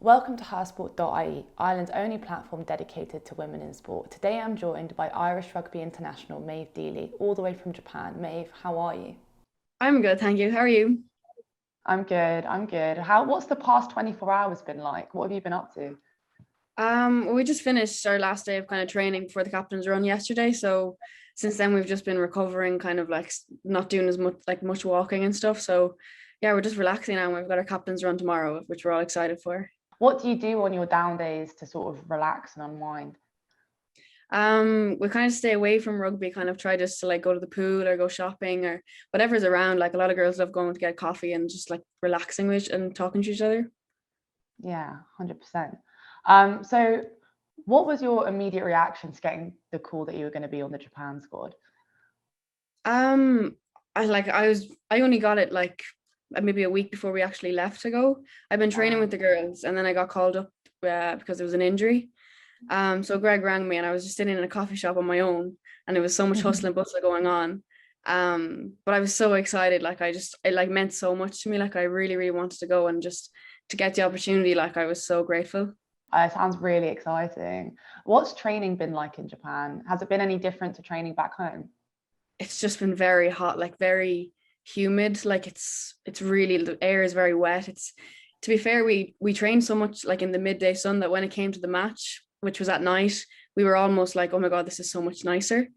Welcome to hersport.ie, Ireland's only platform dedicated to women in sport. Today I'm joined by Irish Rugby international Méabh Deely, all the way from Japan. Méabh, how are you? I'm good, thank you. How are you? I'm good. What's the past 24 hours been like? What have you been up to? We just finished our last day of kind of training before the captain's run yesterday. So since then we've just been recovering, kind of like not doing as much walking and stuff. So yeah, we're just relaxing now. And we've got our captain's run tomorrow, which we're all excited for. What do you do on your down days to sort of relax and unwind? We kind of stay away from rugby, kind of try just to like go to the pool or go shopping or whatever's around. Like a lot of girls love going to get coffee and just like relaxing with and talking to each other. Yeah, 100%. So what was your immediate reaction to getting the call that you were going to be on the Japan squad? Um, I only got it like maybe a week before we actually left to go. I've been training with the girls, and then I got called up because there was an injury. So Greg rang me, and I was just sitting in a coffee shop on my own, and there was so much hustle and bustle going on. But I was so excited. It like meant so much to me. Like I really, really wanted to go, and just to get the opportunity, like I was so grateful. Sounds really exciting. What's training been like in Japan? Has it been any different to training back home? It's just been very hot, like very humid. Like it's really, the air is very wet. It's, to be fair, we trained so much like in the midday sun that when it came to the match, which was at night, we were almost like, oh my god, this is so much nicer.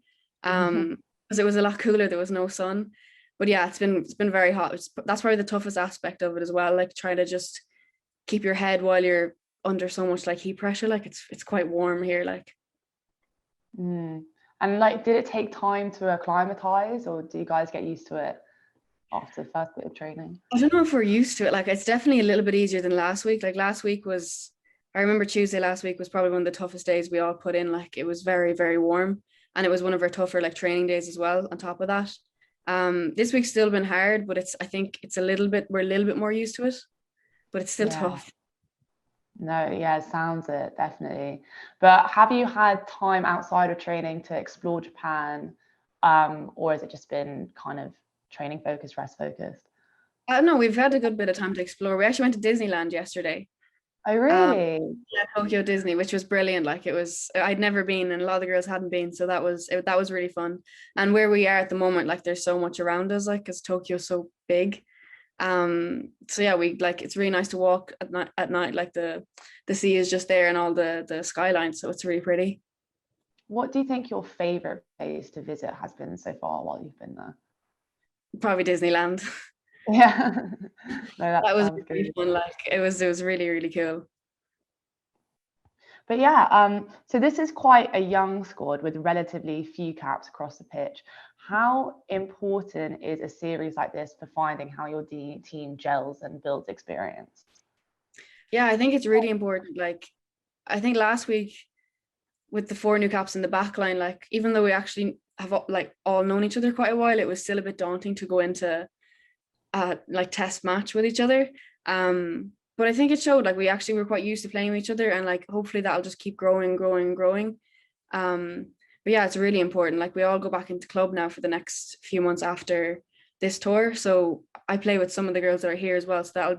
Because it was a lot cooler, there was no sun. But yeah, it's been very hot. That's probably the toughest aspect of it as well, like trying to just keep your head while you're under so much like heat pressure. Like it's quite warm here, like. Mm. And like, did it take time to acclimatize, or do you guys get used to it after the first bit of training? I don't know if we're used to it. Like it's definitely a little bit easier than last week. Like last week was, I remember Tuesday last week was probably one of the toughest days we all put in. Like it was very, very warm. And it was one of our tougher like training days as well on top of that. This week's still been hard, but I think it's a little bit, we're a little bit more used to it, but it's still Yeah, tough. no, yeah, it sounds it, definitely. But have you had time outside of training to explore Japan, or has it just been kind of training focused, rest focused? No, we've had a good bit of time to explore. We actually went to Disneyland yesterday. Oh, Um, really? yeah, Tokyo Disney, which was brilliant. Like it was, I'd never been, and a lot of the girls hadn't been, so that was really fun. And where we are at the moment, like there's so much around us, like because Tokyo's so big. So yeah, we like it's really nice to walk at night. Like the sea is just there and all the skyline, so it's really pretty. What do you think your favorite place to visit has been so far while you've been there? Probably Disneyland. Yeah, no, that That was sounds really good. fun. Like it was really, really cool. But yeah, so this is quite a young squad with relatively few caps across the pitch. How important is a series like this for finding how your team gels and builds experience? Yeah, I think it's really important. Like I think last week with the four new caps in the back line, like even though we actually have like all known each other quite a while, it was still a bit daunting to go into a like test match with each other. But I think it showed like we actually were quite used to playing with each other, and like hopefully that'll just keep growing, growing, growing. Um, but yeah, it's really important. Like we all go back into club now for the next few months after this tour. So I play with some of the girls that are here as well. So that'll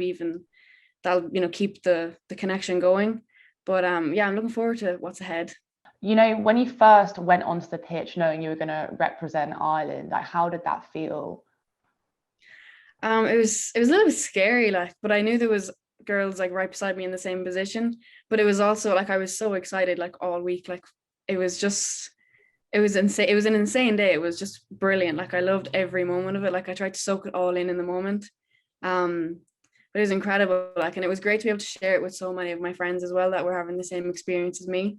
keep the connection going. But yeah, I'm looking forward to what's ahead. You know, when you first went onto the pitch knowing you were going to represent Ireland, like how did that feel? It was a little bit scary, like, but I knew there was girls like right beside me in the same position. But it was also like I was so excited like all week. Like it was just it was insane. It was an insane day. It was just brilliant. Like I loved every moment of it. Like I tried to soak it all in the moment. Um, but it was incredible. Like, and it was great to be able to share it with so many of my friends as well that were having the same experience as me.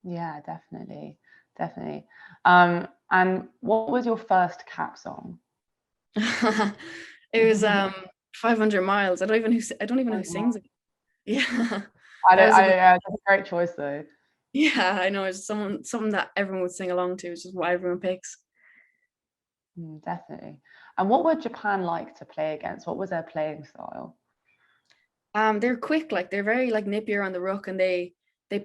Yeah, definitely, definitely. And what was your first cap song? It was 500 miles. I don't even know who sings it. Yeah. I That don't. was a good. That's a great choice though. Yeah, I know it's something that everyone would sing along to, which is what everyone picks. Definitely. And what were Japan like to play against? What was their playing style? They're quick, like they're very like nippier on the ruck, and they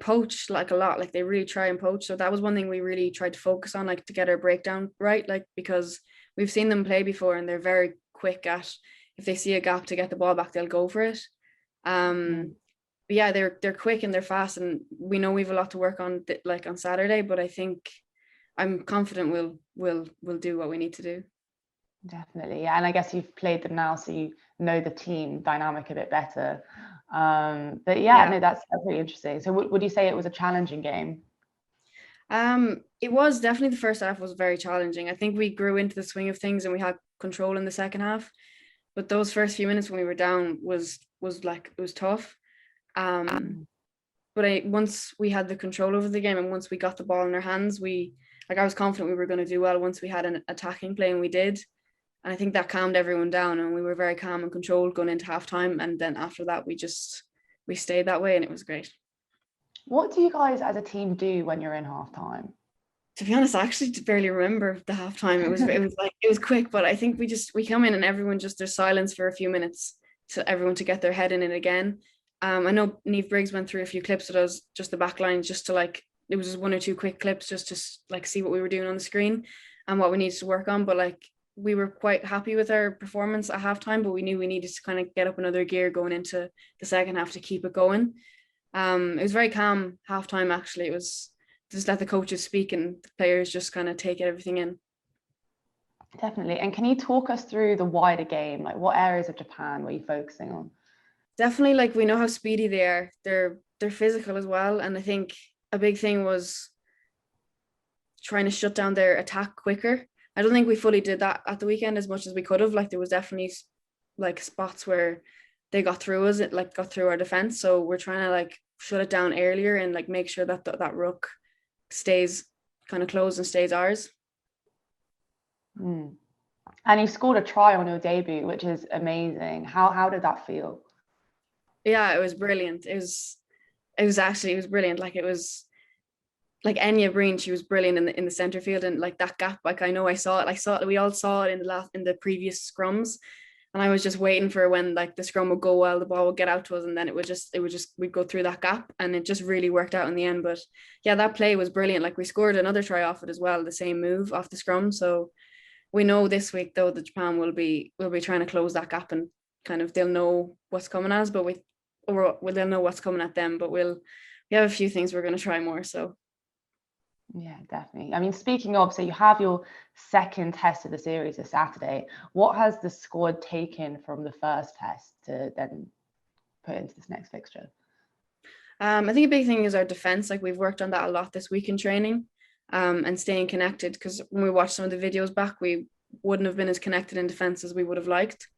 poach like a lot, like they really try and poach. So that was one thing we really tried to focus on, like to get our breakdown right, like because we've seen them play before and they're very quick at, if they see a gap to get the ball back, they'll go for it. Mm. Um, yeah, they're quick and they're fast, and we know we've a lot to work on like on Saturday, but I think I'm confident we'll do what we need to do. Definitely, yeah. And I guess you've played them now, so you know the team dynamic a bit better. But yeah, Yeah. no, that's really interesting. So would you say it was a challenging game? It was definitely, the first half was very challenging. I think we grew into the swing of things and we had control in the second half. But those first few minutes when we were down was like, it was tough. Um, Mm. but once we had the control over the game and once we got the ball in our hands, I was confident we were going to do well once we had an attacking play, and we did. And I think that calmed everyone down, and we were very calm and controlled going into halftime. And then after that, we stayed that way, and it was great. What do you guys as a team do when you're in halftime? To be honest, I actually barely remember the halftime. It was like, it was quick, but I think we come in and everyone just, there's silence for a few minutes to everyone to get their head in it again. I know Neve Briggs went through a few clips of us, just the back line, just to like, it was just one or two quick clips just to like see what we were doing on the screen and what we needed to work on. But like, we were quite happy with our performance at halftime, but we knew we needed to kind of get up another gear going into the second half to keep it going. It was very calm halftime, actually. It was just let the coaches speak and the players just kind of take everything in. Definitely. And can you talk us through the wider game? Like what areas of Japan were you focusing on? Definitely, like, we know how speedy they are. They're physical as well. And I think a big thing was trying to shut down their attack quicker. I don't think we fully did that at the weekend as much as we could have. Like, there was definitely like spots where they got through us, it like got through our defense. So we're trying to like shut it down earlier and like make sure that that ruck stays kind of closed and stays ours. Mm. And you scored a try on your debut, which is amazing. How did that feel? Yeah, it was brilliant. It was brilliant. Like, it was like Enya Breen, she was brilliant in the center field, and like that gap, like I know I saw it, we all saw it in the previous scrums, and I was just waiting for when like the scrum would go well, the ball would get out to us, and then we'd go through that gap, and it just really worked out in the end. But yeah, that play was brilliant. Like, we scored another try off it as well, the same move off the scrum. So we know this week though that Japan will be trying to close that gap, and kind of they'll know what's coming at us, but they'll know what's coming at them. But we have a few things we're going to try more. So Yeah, definitely. I mean, speaking of, so you have your second test of the series this Saturday. What has the squad taken from the first test to then put into this next fixture? I think a big thing is our defense. Like, we've worked on that a lot this week in training, and staying connected. Because when we watched some of the videos back, we wouldn't have been as connected in defense as we would have liked.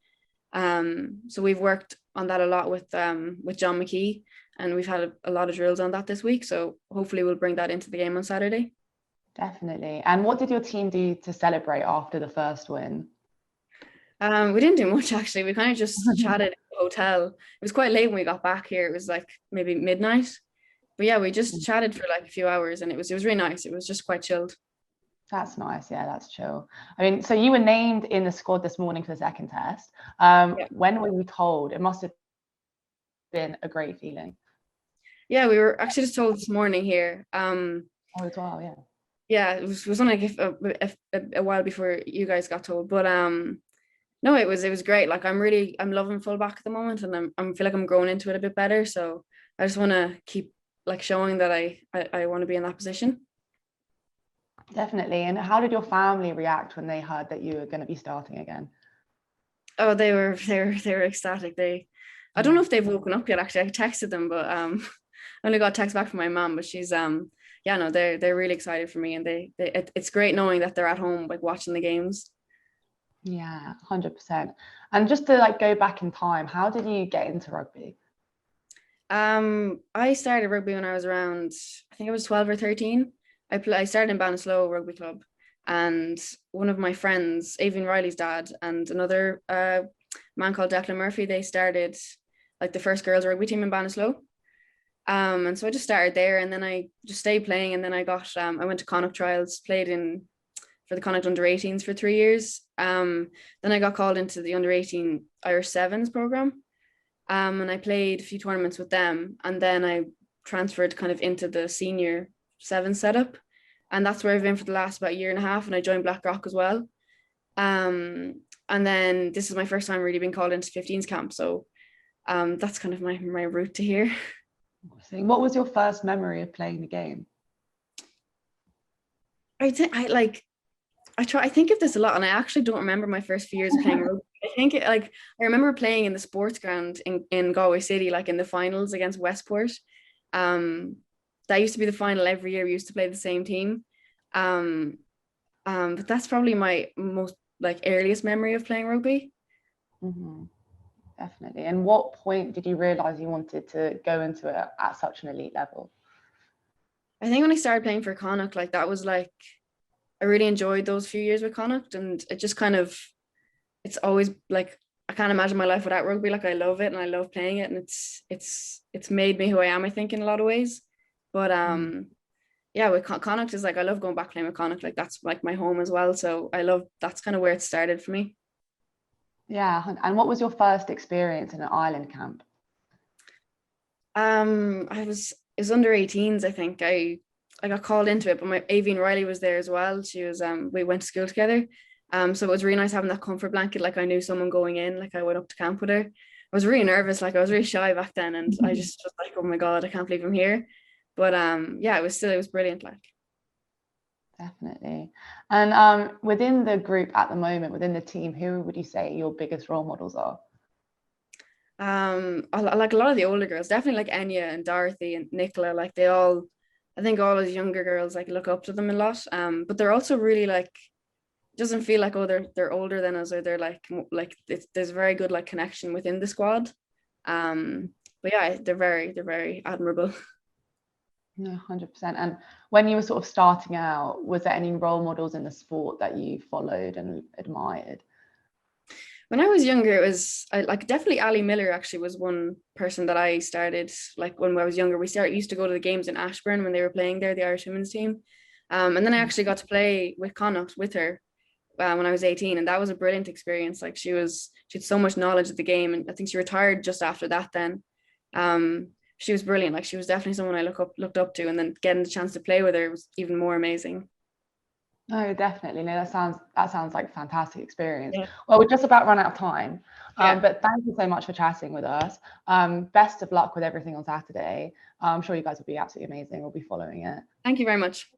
So we've worked on that a lot with John McKee, and we've had a lot of drills on that this week. So hopefully we'll bring that into the game on Saturday. Definitely. And what did your team do to celebrate after the first win? We didn't do much, actually. We kind of just chatted in the hotel. It was quite late when we got back here. It was like maybe midnight. But yeah, we just chatted for like a few hours, and it was really nice. It was just quite chilled. That's nice. Yeah, that's chill. I mean, so you were named in the squad this morning for the second test. Yeah. When were you told? It must have been a great feeling. Yeah, we were actually just told this morning here. Oh, as well, yeah. Yeah, it was only like a while before you guys got told, but no, it was great. Like, I'm loving fullback at the moment, and I feel like I'm growing into it a bit better. So I just want to keep like showing that I want to be in that position. Definitely. And how did your family react when they heard that you were going to be starting again? Oh, they were ecstatic. I don't know if they've woken up yet. Actually, I texted them, but I only got a text back from my mom. But she's yeah, no, they're really excited for me, and it's great knowing that they're at home like watching the games. Yeah, 100%. And just to like go back in time, how did you get into rugby? I started rugby when I was around, I think I was 12 or 13. I started in Ballinasloe Rugby Club, and one of my friends, Avon Riley's dad, and another man called Declan Murphy, they started like the first girls rugby team in Ballinasloe. And so I just started there, and then I just stayed playing, and then I went to Connacht trials, played in for the Connacht under 18s for 3 years. Then I got called into the under 18 Irish Sevens program. And I played a few tournaments with them, and then I transferred kind of into the senior seven setup, and that's where I've been for the last about year and a half. And I joined Blackrock as well. And then this is my first time really being called into 15s camp, so that's kind of my route to here. So what was your first memory of playing the game? I think I think of this a lot, and I actually don't remember my first few years of playing rugby. I think I remember playing in the sports ground in Galway City, like in the finals against Westport. Um, that used to be the final every year. We used to play the same team. Um, but that's probably my most like earliest memory of playing rugby. Mm-hmm. Definitely. And what point did you realize you wanted to go into it at such an elite level? I think when I started playing for Connacht, like that was like I really enjoyed those few years with Connacht, and it just kind of it's always like I can't imagine my life without rugby. Like I love it and I love playing it, and it's made me who I am, I think, in a lot of ways. But yeah, with Connacht is like I love going back playing with Connacht. Like that's like my home as well. So I love that's kind of where it started for me. Yeah. And what was your first experience in an island camp? I was it was under 18s, I think. I got called into it, but my Avian Riley was there as well. She was we went to school together. So it was really nice having that comfort blanket. Like I knew someone going in, like I went up to camp with her. I was really nervous, like I was really shy back then, and I just was like, oh my God, I can't believe I'm here. But yeah, it was brilliant. Like Definitely. And within the group at the moment, within the team, who would you say your biggest role models are? like a lot of the older girls, definitely like Enya and Dorothy and Nicola, like they all I think all those younger girls like look up to them a lot. But they're also really like it doesn't feel like oh they're older than us or they're like there's a very good like connection within the squad. But yeah, they're very admirable. No, 100%. And when you were sort of starting out, was there any role models in the sport that you followed and admired? When I was younger, it was like definitely Ali Miller actually was one person that I started like when I was younger. We used to go to the games in Ashburn when they were playing there, the Irish women's team. And then I actually got to play with Connacht with her when I was 18, and that was a brilliant experience. Like she had so much knowledge of the game, and I think she retired just after that. Then, she was brilliant. Like she was definitely someone I looked up to, and then getting the chance to play with her was even more amazing. No, definitely. No, that sounds like a fantastic experience. Yeah. Well, we're just about run out of time, Yeah. but thank you so much for chatting with us. Best of luck with everything on Saturday. I'm sure you guys will be absolutely amazing. We'll be following it. Thank you very much.